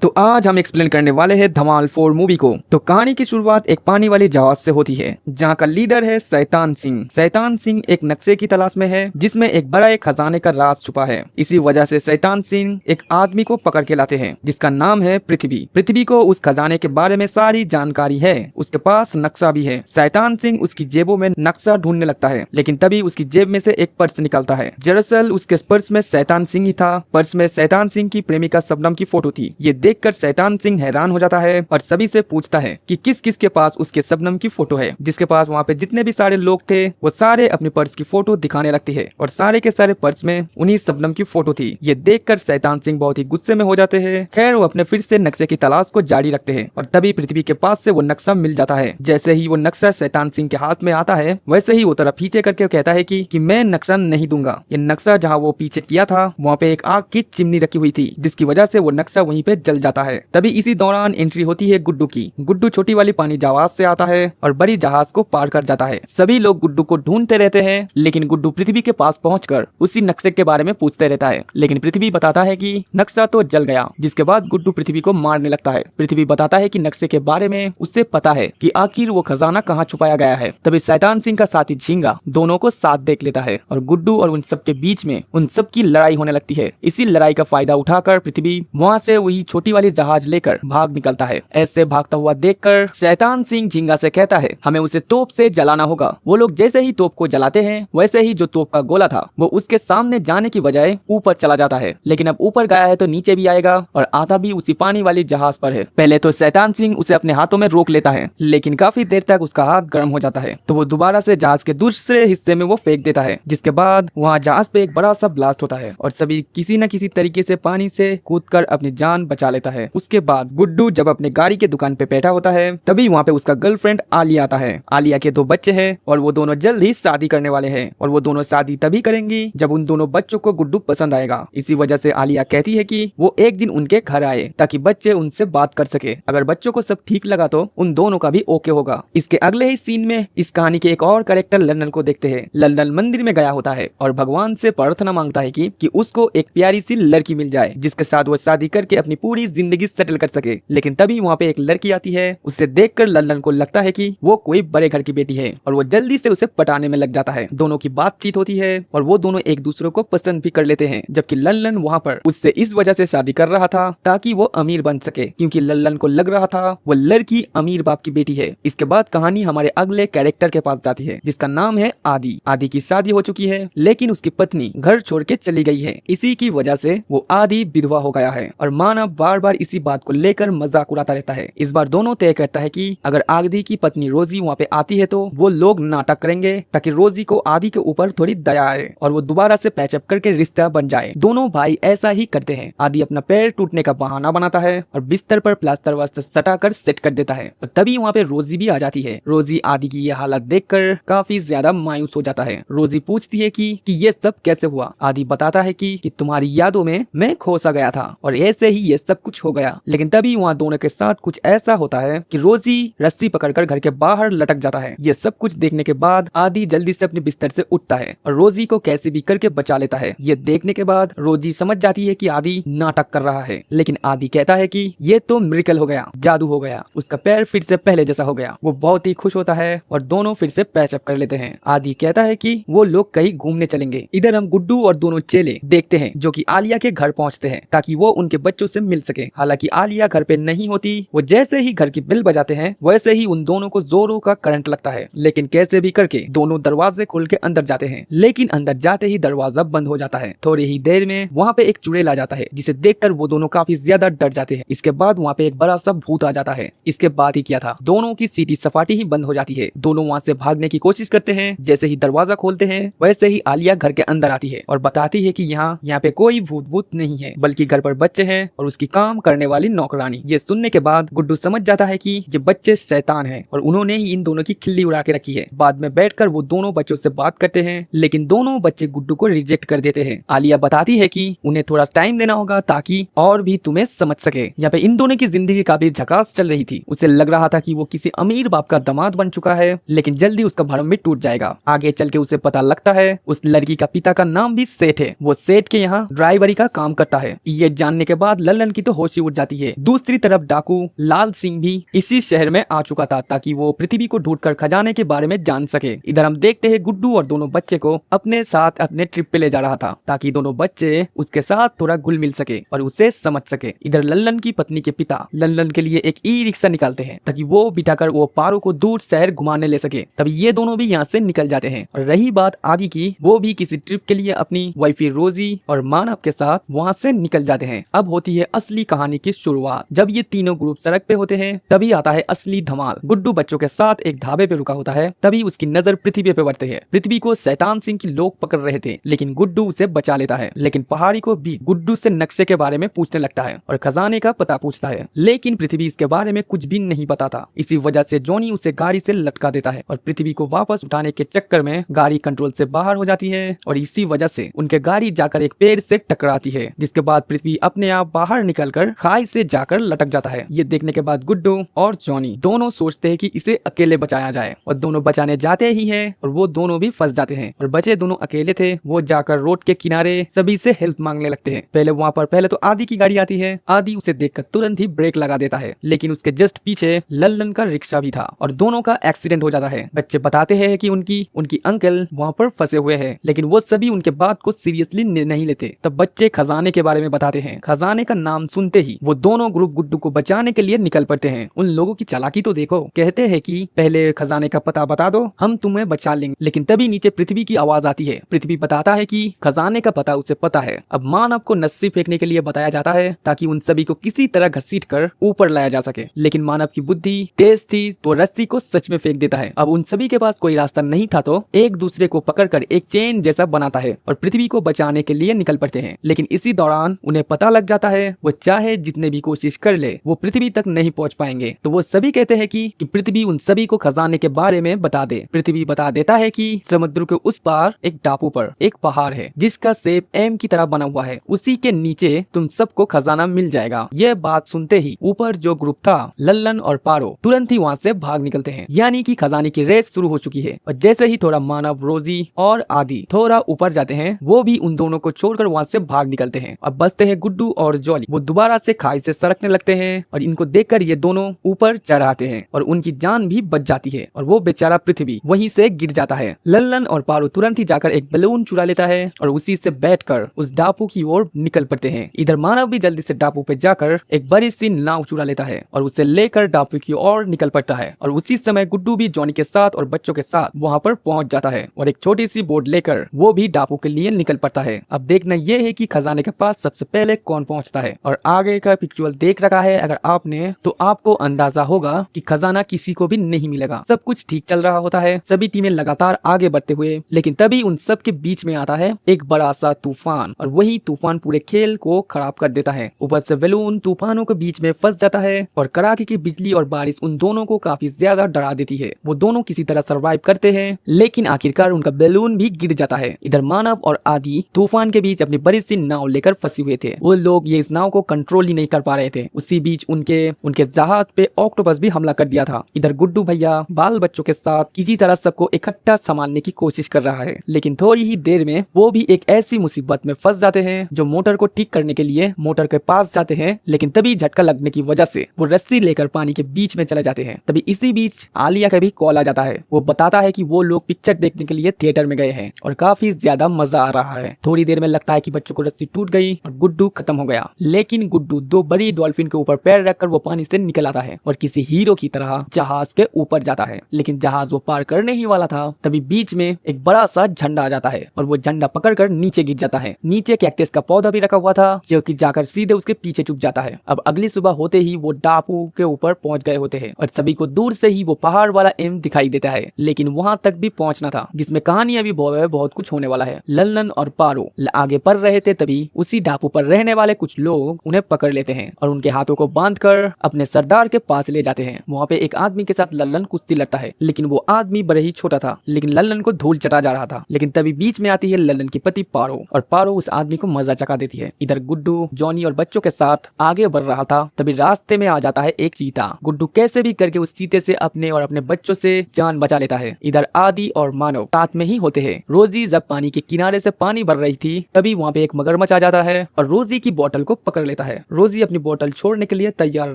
तो आज हम एक्सप्लेन करने वाले हैं धमाल 4 मूवी को। तो कहानी की शुरुआत एक पानी वाली जहाज से होती है, जहां का लीडर है शैतान सिंह। शैतान सिंह एक नक्शे की तलाश में है, जिसमें एक बड़ा एक खजाने का राज छुपा है। इसी वजह से शैतान सिंह एक आदमी को पकड़ के लाते हैं, जिसका नाम है पृथ्वी। पृथ्वी को उस खजाने के बारे में सारी जानकारी है, उसके पास नक्शा भी है। शैतान सिंह उसकी जेबों में नक्शा ढूंढने लगता है, लेकिन तभी उसकी जेब में से एक पर्स निकलता है। दरअसल उसके पर्स में शैतान सिंह ही था। पर्स में शैतान सिंह की प्रेमिका शबनम की फोटो थी। ये देखकर शैतान सिंह हैरान हो जाता है और सभी से पूछता है कि किस किस के पास उसके शबनम की फोटो है। जिसके पास वहाँ पे जितने भी सारे लोग थे, वो सारे अपनी पर्स की फोटो दिखाने लगते हैं और सारे के सारे पर्स में उन्हीं शबनम की फोटो थी। ये देखकर शैतान सिंह बहुत ही गुस्से में हो जाते हैं। खैर वो अपने फिर से नक्शे की तलाश को जारी रखते हैं और तभी पृथ्वी के पास से वो नक्शा मिल जाता है। जैसे ही वो नक्शा शैतान सिंह के हाथ में आता है, वैसे ही वो तरफ पीछे करके कहता है कि मैं नक्शा नहीं दूंगा। ये नक्शा जहाँ वो पीछे किया था, वहाँ पे एक आग की चिमनी रखी हुई थी, जिसकी वजह से वो नक्शा वहीं पे जल जाता है। तभी इसी दौरान एंट्री होती है गुड्डू की। गुड्डू छोटी वाली पानी जहाज से आता है और बड़ी जहाज को पार कर जाता है। सभी लोग गुड्डू को ढूंढते रहते हैं, लेकिन गुड्डू पृथ्वी के पास पहुंचकर उसी नक्शे के बारे में पूछते रहता है, लेकिन पृथ्वी बताता है कि नक्शा तो जल गया। जिसके बाद गुड्डू पृथ्वी को मारने लगता है। पृथ्वी बताता है कि नक्शे के बारे में उससे पता है कि आखिर वो खजाना कहाँ छुपाया गया है। तभी शैतान सिंह का साथी झींगा दोनों को साथ देख लेता है और गुड्डू और उन सब के बीच में उन सब की लड़ाई होने लगती है। इसी लड़ाई का फायदा उठाकर पृथ्वी वहाँ से वही छोटी वाली जहाज लेकर भाग निकलता है। ऐसे भागता हुआ देखकर शैतान सिंह झींगा से कहता है, हमें उसे तोप से जलाना होगा। वो लोग जैसे ही तोप को जलाते हैं, वैसे ही जो तोप का गोला था वो उसके सामने जाने की बजाय ऊपर चला जाता है। लेकिन अब ऊपर गया है तो नीचे भी आएगा और आधा भी उसी पानी वाली जहाज पर है। पहले तो शैतान सिंह उसे अपने हाथों में रोक लेता है, लेकिन काफी देर तक उसका हाथ गर्म हो जाता है, तो वो दोबारा से जहाज के दूसरे हिस्से में वो फेंक देता है। जिसके बाद वहाँ जहाज पे एक बड़ा सा ब्लास्ट होता है और सभी किसी न किसी तरीके से पानी से कूदकर अपनी जान बचा लेता है। उसके बाद गुड्डू जब अपने गाड़ी के दुकान पे बैठा होता है, तभी वहाँ पे उसका गर्लफ्रेंड आलिया आता है। आलिया के 2 बच्चे हैं और वो दोनों जल्द ही शादी करने वाले हैं और वो दोनों शादी तभी करेंगी जब उन दोनों बच्चों को गुड्डू पसंद आएगा। इसी वजह से आलिया कहती है कि वो एक दिन उनके घर आए ताकि बच्चे उनसे बात कर सके। अगर बच्चों को सब ठीक लगा तो उन दोनों का भी ओके होगा। इसके अगले ही सीन में इस कहानी के एक और कैरेक्टर लंदन को देखते हैं। लंदन मंदिर में गया होता है और भगवान से प्रार्थना मांगता है कि उसको एक प्यारी सी लड़की मिल जाए, जिसके साथ वो शादी करके अपनी पूरी जिंदगी सेटल कर सके। लेकिन तभी वहाँ पे एक लड़की आती है। उसे देखकर लंदन को लगता है कि वो कोई बड़े घर की बेटी है और वो जल्दी से उसे पटाने में लग जाता है। दोनों की बातचीत होती है और वो दोनों एक दूसरे को पसंद भी कर लेते हैं। जबकि लंदन वहाँ पर उससे इस वजह से शादी कर रहा था ताकि वो अमीर बन सके, क्योंकि लंदन को लग रहा था वो लड़की अमीर बाप की बेटी है। इसके बाद कहानी हमारे अगले कैरेक्टर के पास जाती है, जिसका नाम है आदि। आदि की शादी हो चुकी है, लेकिन उसकी पत्नी घर छोड़ के चली गई है। इसी की वजह से वो आदि विधवा हो गया है और मानव बार बार इसी बात को लेकर मजाक उड़ाता रहता है। इस बार दोनों तय करता है कि अगर आदि की पत्नी रोजी वहाँ पे आती है तो वो लोग नाटक करेंगे ताकि रोजी को आदि के ऊपर थोड़ी दया आए और वो दोबारा से पैचअप करके रिश्ता बन जाए। दोनों भाई ऐसा ही करते हैं। आदि अपना पैर टूटने का बहाना बनाता है और बिस्तर पर प्लास्टर वास्टर सटाकर सेट कर देता है और तभी वहाँ पे रोजी भी आ जाती है। रोजी आदि की ये हालत देखकर काफी ज्यादा मायूस हो जाता है। रोजी पूछती है कि ये सब कैसे हुआ। आदि बताता है कि तुम्हारी यादों में मैं खो सा गया था और ऐसे ही ये सब कुछ हो गया। लेकिन तभी वहाँ दोनों के साथ कुछ ऐसा होता है कि रोजी रस्सी पकड़कर घर के बाहर लटक जाता है। ये सब कुछ देखने के बाद आदि जल्दी से अपने बिस्तर से उठता है और रोजी को कैसे भी करके बचा लेता है। ये देखने के बाद रोजी समझ जाती है कि आदि नाटक कर रहा है, लेकिन आदि कहता है कि ये तो मिरेकल हो गया, जादू हो गया, उसका पैर फिर से पहले जैसा हो गया। वो बहुत ही खुश होता है और दोनों फिर से पैचअप कर लेते हैं। आदि कहता है कि वो लोग कहीं घूमने चलेंगे। इधर हम गुड्डू और दोनों चेले देखते हैं जो कि आलिया के घर पहुंचते हैं ताकि वो उनके बच्चों से मिल सके। हालांकि आलिया घर पे नहीं होती। वो जैसे ही घर की बिल बजाते हैं, वैसे ही उन दोनों को जोरों का करंट लगता है, लेकिन कैसे भी करके दोनों दरवाजे खोल के अंदर जाते हैं। लेकिन अंदर जाते ही दरवाजा बंद हो जाता है। थोड़ी ही देर में वहाँ पे एक चुड़ैल आ जाता है, जिसे देखकर वो दोनों काफी ज्यादा डर जाते हैं। इसके बाद वहाँ पे एक बड़ा सा भूत आ जाता है। इसके बाद ही क्या था, दोनों की सीधी सपाटी ही बंद हो जाती है। दोनों वहाँ से भागने की कोशिश करते हैं। जैसे ही दरवाजा खोलते हैं, वैसे ही आलिया घर के अंदर आती है और बताती है कि यहाँ पे कोई भूत नहीं है, बल्कि घर पर बच्चे हैं और उसकी काम करने वाली नौकरानी। ये सुनने के बाद गुड्डू समझ जाता है कि ये बच्चे शैतान हैं और उन्होंने ही इन दोनों की खिल्ली उड़ा के रखी है। बाद में बैठकर वो दोनों बच्चों से बात करते हैं, लेकिन दोनों बच्चे गुड्डू को रिजेक्ट कर देते हैं। आलिया बताती है कि उन्हें थोड़ा टाइम देना होगा ताकि और भी तुम्हें समझ सके। यहाँ पे इन दोनों की जिंदगी काफी झकास चल रही थी। उसे लग रहा था कि वो किसी अमीर बाप का दामाद बन चुका है, लेकिन जल्दी उसका भरम भी टूट जाएगा। आगे चल के उसे पता लगता है उस लड़की का पिता का नाम भी सेठ है। वो सेठ के यहाँ ड्राइवरी का काम करता है। ये जानने के बाद लल्लन की तो होश ही उड़ जाती है। दूसरी तरफ डाकू लाल सिंह भी इसी शहर में आ चुका था ताकि वो पृथ्वी को ढूंढकर खजाने के बारे में जान सके। इधर हम देखते हैं गुड्डू और दोनों बच्चे को अपने साथ अपने ट्रिप पे ले जा रहा था ताकि दोनों बच्चे उसके साथ थोड़ा घुल मिल सके और उसे समझ सके। इधर लल्लन की पत्नी के पिता लल्लन के लिए एक ई रिक्शा निकालते हैं ताकि वो बिठाकर वो पारो को दूर शहर घुमाने ले सके। तभी ये दोनों भी यहाँ से निकल जाते हैं। और रही बात आदि की, वो भी किसी ट्रिप के लिए अपनी वाइफी रोजी और मानव के साथ वहाँ से निकल जाते हैं। अब होती है असली कहानी की शुरुआत। जब ये तीनों ग्रुप सड़क पे होते हैं तभी आता है असली धमाल। गुड्डू बच्चों के साथ एक ढाबे पे रुका होता है, तभी उसकी नजर पृथ्वी पे पड़ती है। पृथ्वी को शैतान सिंह की लोग पकड़ रहे थे लेकिन गुड्डू उसे बचा लेता है। लेकिन पहाड़ी को भी गुड्डू से नक्शे के बारे में पूछने लगता है और खजाने का पता पूछता है, लेकिन पृथ्वी इसके बारे में कुछ भी नहीं पता था। इसी वजह से जॉनी उसे गाड़ी से लटका देता है और पृथ्वी को वापस उठाने के चक्कर में गाड़ी कंट्रोल से बाहर हो जाती है और इसी वजह से उनके गाड़ी जाकर एक पेड़ से टकराती है, जिसके बाद पृथ्वी अपने आप बाहर निकलकर खाई से जाकर लटक जाता है। ये देखने के बाद गुड्डू और जॉनी दोनों सोचते हैं कि इसे अकेले बचाया जाए और दोनों बचाने जाते ही हैं और वो दोनों भी फंस जाते हैं। और बचे दोनों अकेले थे, वो जाकर रोड के किनारे सभी से हेल्प मांगने लगते हैं। पहले तो आदि की गाड़ी आती है। आदि उसे देखकर तुरंत ही ब्रेक लगा देता है, लेकिन उसके जस्ट पीछे लल्लन का रिक्शा भी था और दोनों का एक्सीडेंट हो जाता है। बच्चे बताते हैं कि उनकी अंकल वहाँ पर फंसे हुए हैं, लेकिन वो सभी उनके बात को सीरियसली नहीं लेते। तब बच्चे खजाने के बारे में बताते हैं। खजाने का नाम सुनते ही वो दोनों ग्रुप गुड्डू को बचाने के लिए निकल पड़ते हैं। उन लोगों की चालाकी तो देखो, कहते हैं कि पहले खजाने का पता बता दो, हम तुम्हें बचा लेंगे। लेकिन तभी नीचे पृथ्वी की आवाज आती है। पृथ्वी बताता है कि खजाने का पता उसे पता है। अब मानव को नस्सी फेंकने के लिए बताया जाता है ताकि उन सभी को किसी तरह घसीट कर ऊपर लाया जा सके, लेकिन मानव की बुद्धि तेज थी तो रस्सी को सच में फेंक देता है। अब उन सभी के पास कोई रास्ता नहीं था तो एक दूसरे को पकड़कर एक चेन जैसा बनाता है और पृथ्वी को बचाने के लिए निकल पड़ते हैं। लेकिन इसी दौरान उन्हें पता लग जाता है वो चाहे जितने भी कोशिश कर ले वो पृथ्वी तक नहीं पहुंच पाएंगे। तो वो सभी कहते हैं कि पृथ्वी उन सभी को खजाने के बारे में बता दे। पृथ्वी बता देता है कि समुद्र के उस पार एक टापू पर एक पहाड़ है जिसका शेप एम की तरह बना हुआ है, उसी के नीचे तुम सबको खजाना मिल जाएगा। यह बात सुनते ही ऊपर जो ग्रुप था लल्लन और पारो तुरंत ही वहाँ से भाग निकलते हैं, यानी कि खजाने की रेस शुरू हो चुकी है। और जैसे ही थोड़ा मानव रोजी और आदि थोड़ा ऊपर जाते हैं वो भी उन दोनों को छोड़कर वहाँ से भाग निकलते हैं। अब बचते हैं गुड्डू और जॉली। वो दोबारा से खाई से सरकने लगते हैं और इनको देखकर ये दोनों ऊपर चढ़ाते हैं और उनकी जान भी बच जाती है और वो बेचारा पृथ्वी वहीं से गिर जाता है। लल्लन और पारो तुरंत ही जाकर एक बलून चुरा लेता है और उसी से बैठकर उस डाकू की ओर निकल पड़ते हैं। इधर मानव भी जल्दी से डाकू पे जाकर एक बड़ी सी नाव चुरा लेता है और उसे लेकर डाकू की ओर निकल पड़ता है। और उसी समय गुड्डू भी जॉनी के साथ और बच्चों के साथ वहाँ पर पहुँच जाता है और एक छोटी सी बोट लेकर वो भी डाकू के लिए निकल पड़ता है। अब देखना ये है कि खजाने के पास सबसे पहले कौन पहुँचता है। और आगे का पिक्चुअल देख रखा है अगर आपने तो आपको अंदाजा होगा कि खजाना किसी को भी नहीं मिलेगा। सब कुछ ठीक चल रहा होता है, सभी टीमें लगातार आगे बढ़ते हुए, लेकिन तभी उन सब के बीच में आता है एक बड़ा सा तूफान और वही तूफान पूरे खेल को खराब कर देता है। ऊपर से बैलून तूफानों के बीच में फंस जाता है और कड़ाके की बिजली और बारिश उन दोनों को काफी ज्यादा डरा देती है। वो दोनों किसी तरह सरवाइव करते हैं, लेकिन आखिरकार उनका बैलून भी गिर जाता है। इधर मानव और आदि तूफान के बीच अपनी बड़ी सी नाव लेकर फंसे हुए थे। वो लोग ये इस नाव को कंट्रोल ही नहीं कर पा रहे थे। उसी बीच उनके जहाज पे ऑक्टोपस भी हमला कर दिया था। इधर गुड्डू भैया बाल बच्चों के साथ किसी तरह सबको इकट्ठा संभालने की कोशिश कर रहा है, लेकिन थोड़ी ही देर में वो भी एक ऐसी मुसीबत में फंस जाते हैं जो मोटर को ठीक करने के लिए मोटर के पास जाते हैं, लेकिन तभी झटका लगने की वजह से वो रस्सी लेकर पानी के बीच में चले जाते हैं। तभी इसी बीच आलिया का भी कॉल आ जाता है। वो बताता है कि वो लोग पिक्चर देखने के लिए थिएटर में गए हैं और काफी ज्यादा मजा आ रहा है। थोड़ी देर में लगता है कि बच्चों को रस्सी टूट गई और गुड्डू खत्म हो गया, लेकिन गुड्डू दो बड़ी डॉल्फिन के ऊपर पैर रखकर वो पानी से निकल आता है और किसी हीरो की तरह जहाज के ऊपर जाता है। लेकिन जहाज वो पार करने ही वाला था तभी बीच में एक बड़ा सा झंडा आ जाता है और वो झंडा पकड़कर नीचे गिर जाता है। नीचे कैक्टस का पौधा भी रखा हुआ था जो कि जाकर सीधे उसके पीछे चुप जाता है। अब अगली सुबह होते ही वो डाकू के ऊपर पहुंच गए होते हैं और सभी को दूर से ही वो पहाड़ वाला एम दिखाई देता है, लेकिन वहां तक भी पहुंचना था जिसमें कहानी अभी बहुत कुछ होने वाला है। लल्लन और पारो आगे बढ़ रहे थे, तभी उसी डाकू पर रहने वाले कुछ लोग उन्हें पकड़ लेते हैं और उनके हाथों को बांधकर अपने सरदार के पास ले जाते हैं। वहाँ पे एक आदमी के साथ लल्लन कुश्ती लड़ता है, लेकिन वो आदमी बड़े ही छोटा था, लेकिन लल्लन को धूल चटा जा रहा था। लेकिन तभी बीच में आती है लल्लन की पति पारो और पारो उस आदमी को मजा चखा देती है। इधर गुड्डू जॉनी और बच्चों के साथ आगे बढ़ रहा था, तभी रास्ते में आ जाता है एक चीता। गुड्डू कैसे भी करके उस चीते से अपने और अपने बच्चों से जान बचा लेता है। इधर आदि और मानव साथ में ही होते हैं। रोजी जब पानी के किनारे से पानी भर रही थी तभी वहाँ पे एक मगरमच्छ आ जाता है और रोजी की बोतल को पकड़ लेता है। लेता है। रोजी अपनी बोतल छोड़ने के लिए तैयार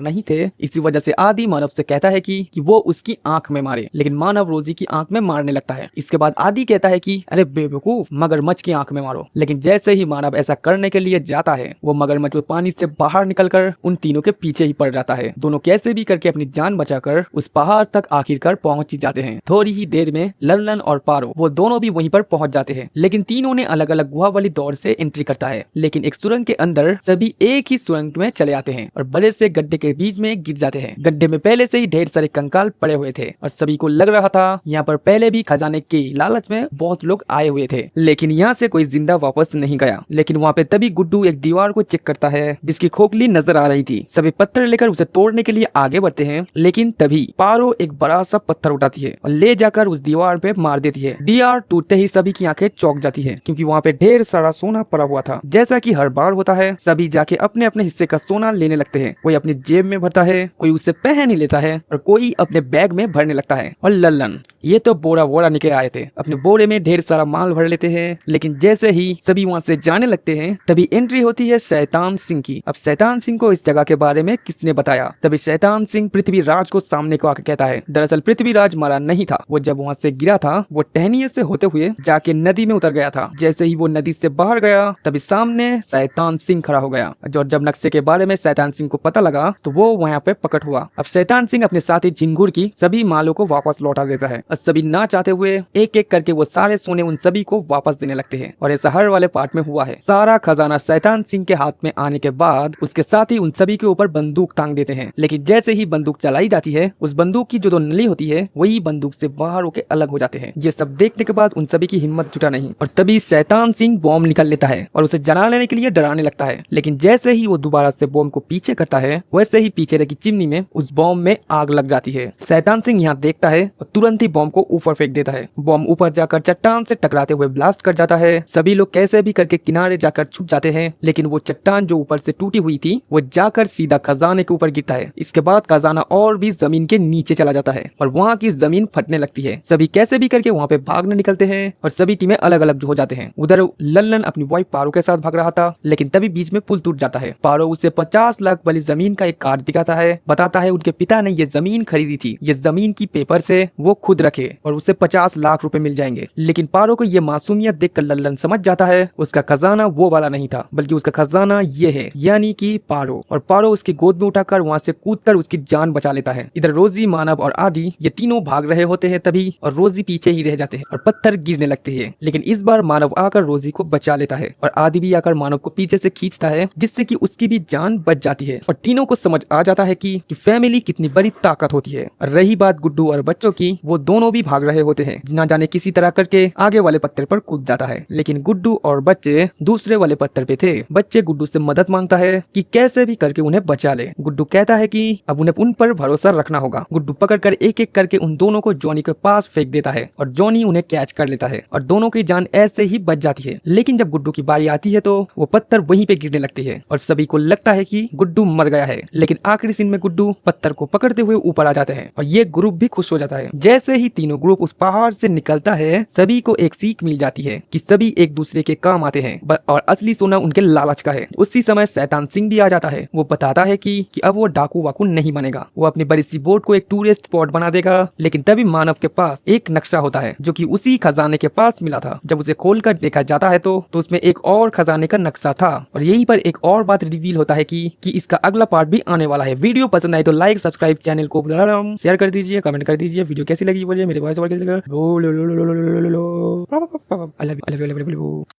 नहीं थे, इसी वजह से आदि मानव से कहता है कि वो उसकी आंख में मारे, लेकिन मानव रोजी की आंख में मारने लगता है। इसके बाद आदि कहता है कि अरे बेवकूफ, मगरमच्छ की आंख में मारो। लेकिन जैसे ही मानव ऐसा करने के लिए जाता है, वो मगरमच्छ पानी से बाहर निकलकर उन तीनों के पीछे ही पड़ जाता है। दोनों कैसे भी करके अपनी जान बचाकर उस पहाड़ तक आखिरकार पहुंच जाते हैं। थोड़ी ही देर में लल्लन और पारो वो दोनों भी वहीं पर पहुंच जाते हैं, लेकिन तीनों ने अलग अलग गुहा वाली दौर से एंट्री करता है। लेकिन एक सुरंग के अंदर सभी एक ही सुरंग में चले आते हैं और बड़े से गड्ढे के बीच में गिर जाते हैं। गड्ढे में पहले से ही ढेर सारे कंकाल पड़े हुए थे और सभी को लग रहा था यहाँ पर पहले भी खजाने के लालच में बहुत लोग आए हुए थे, लेकिन यहाँ से कोई जिंदा वापस नहीं गया। लेकिन वहाँ पे तभी गुड्डू एक दीवार को चेक करता है जिसकी खोखली नजर आ रही थी। सभी पत्थर लेकर उसे तोड़ने के लिए आगे बढ़ते हैं, लेकिन तभी पारो एक बड़ा सा पत्थर उठाती है और ले जाकर उस दीवार पे मार देती है। दीवार टूटते ही सभी की आंखें चौंक जाती है, क्योंकि वहाँ पे ढेर सारा सोना पड़ा हुआ था। जैसा कि हर बार होता है, सभी जाके अपने अपने हिस्से का सोना लेने लगते हैं। कोई अपनी जेब में भरता है, कोई उसे पहन ही लेता है और कोई अपने बैग में भरने लगता है। और लल्लन ये तो बोरा बोरा निकल आए थे, अपने बोरे में ढेर सारा माल भर लेते हैं। लेकिन जैसे ही सभी वहाँ से जाने लगते हैं, तभी एंट्री होती है शैतान सिंह की। अब शैतान सिंह को इस जगह के बारे में किसने बताया? तभी शैतान सिंह पृथ्वीराज को सामने को आकर कहता है, दरअसल पृथ्वीराज मरा नहीं था, वो जब वहाँ से गिरा था वो टहनिये से होते हुए जाके नदी में उतर गया था। जैसे ही वो नदी से बाहर गया, तभी सामने शैतान सिंह खड़ा हो गया। और जब नक्शे के बारे में शैतान सिंह को पता लगा, तो वो वहाँ पे प्रकट हुआ। अब शैतान सिंह अपने साथी झिंगुर की सभी मालों को वापस लौटा देता है और सभी ना चाहते हुए एक एक करके वो सारे सोने उन सभी को वापस देने लगते हैं। और ऐसा हर वाले पार्ट में हुआ है। सारा खजाना शैतान सिंह के हाथ में आने के बाद उसके साथी उन सभी के ऊपर बंदूक तांग देते हैं। लेकिन जैसे ही बंदूक चलाई जाती है, उस बंदूक की जो दो नली होती है वही बंदूक से बाहर होकर अलग हो जाते हैं। ये सब देखने के बाद उन सभी की हिम्मत जुटा नहीं और तभी शैतान सिंह बॉम्ब निकाल लेता है और उसे जला लेने के लिए डराने लगता है। लेकिन जैसे ही वो दोबारा से बॉम्ब को पीछे करता है, वैसे ही पीछे रखी चिमनी में उस बॉम्ब में आग लग जाती है। शैतान सिंह यहाँ देखता है और तुरंत ही बॉम्ब को ऊपर फेंक देता है। बॉम्ब ऊपर जाकर चट्टान से टकराते हुए ब्लास्ट कर जाता है। सभी लोग कैसे भी करके किनारे जाकर छुप जाते हैं, लेकिन वो चट्टान जो ऊपर से टूटी हुई थी वो जाकर सीधा खजाने के ऊपर गिरता है। इसके बाद खजाना और भी जमीन के नीचे चला जाता है और वहाँ की जमीन फटने लगती है। सभी कैसे भी करके वहाँ पे भागने निकलते हैं और सभी टीमें अलग अलग हो जाते हैं। उधर लल्लन अपनी वाइफ पारो के साथ भाग रहा था, लेकिन तभी बीच में पुल टूट जाता है। पारो उसे 50 लाख वाली जमीन का एक कार्ड दिखाता है, बताता है उनके पिता ने ये जमीन खरीदी थी, ये जमीन की पेपर से वो खुद रखे और उसे 50 लाख रुपए मिल जाएंगे। लेकिन पारो को ये मासूमियत देखकर लल्लन समझ जाता है उसका खजाना वो वाला नहीं था, बल्कि उसका खजाना ये है, यानी कि पारो। और पारो उसकी गोद में उठाकर वहाँ से कूदकर उसकी जान बचा लेता है। इधर रोजी, मानव और आदि ये तीनों भाग रहे होते हैं तभी, और रोजी पीछे ही रह जाते हैं और पत्थर गिरने लगते हैं। लेकिन इस बार मानव आकर रोजी को बचा लेता है और आदि भी आकर मानव को पीछे से खींचता है, जिससे कि उसकी भी जान बच जाती है। और तीनों को समझ आ जाता है कि फैमिली कितनी बड़ी ताकत होती है। और रही बात गुड्डू और बच्चों की, वो दोनों भी भाग रहे होते हैं। ना जाने किसी तरह करके आगे वाले पत्थर पर कूद जाता है, लेकिन गुड्डू और बच्चे दूसरे वाले पत्थर पे थे। बच्चे गुड्डू से मदद मांगता है कि कैसे भी करके उन्हें बचा ले। गुड्डू कहता है कि अब उन्हें उन पर भरोसा रखना होगा। गुड्डू पकड़कर एक एक करके उन दोनों को जॉनी के पास फेंक देता है और जॉनी उन्हें कैच कर लेता है और दोनों की जान ऐसे ही बच जाती है। लेकिन जब गुड्डू की बारी आती है तो वो पत्थर वहीं पे गिरने लगते हैं और सभी को लगता है कि गुड्डू मर गया है। लेकिन आखिरी सीन में गुड्डू पत्थर को पकड़ते हुए ऊपर आ जाते हैं और ये ग्रुप भी खुश हो जाता है। जैसे ही तीनों ग्रुप उस पहाड़ से निकलता है, सभी को एक सीख मिल जाती है कि सभी एक दूसरे के काम आते हैं और असली सोना उनके लालच का है। उसी समय शैतान सिंह भी आ जाता है। वो बताता है कि अब वो डाकू वाकू नहीं बनेगा, वो अपनी बड़ी सी बोट को एक टूरिस्ट स्पॉट बना देगा। लेकिन तभी मानव के पास एक नक्शा होता है जो कि उसी खजाने के पास मिला था। जब उसे खोलकर देखा जाता है तो उसमें एक और खजाने का नक्शा था। और यहीं पर एक और बात रिवील होता है कि इसका अगला पार्ट भी आने वाला है। वीडियो पसंद आए तो लाइक, सब्सक्राइब, चैनल को शेयर कर दीजिए, कमेंट कर दीजिए। वीडियो कैसी लगी बोलिए, मेरे वॉइस ओवर कैसी लगा।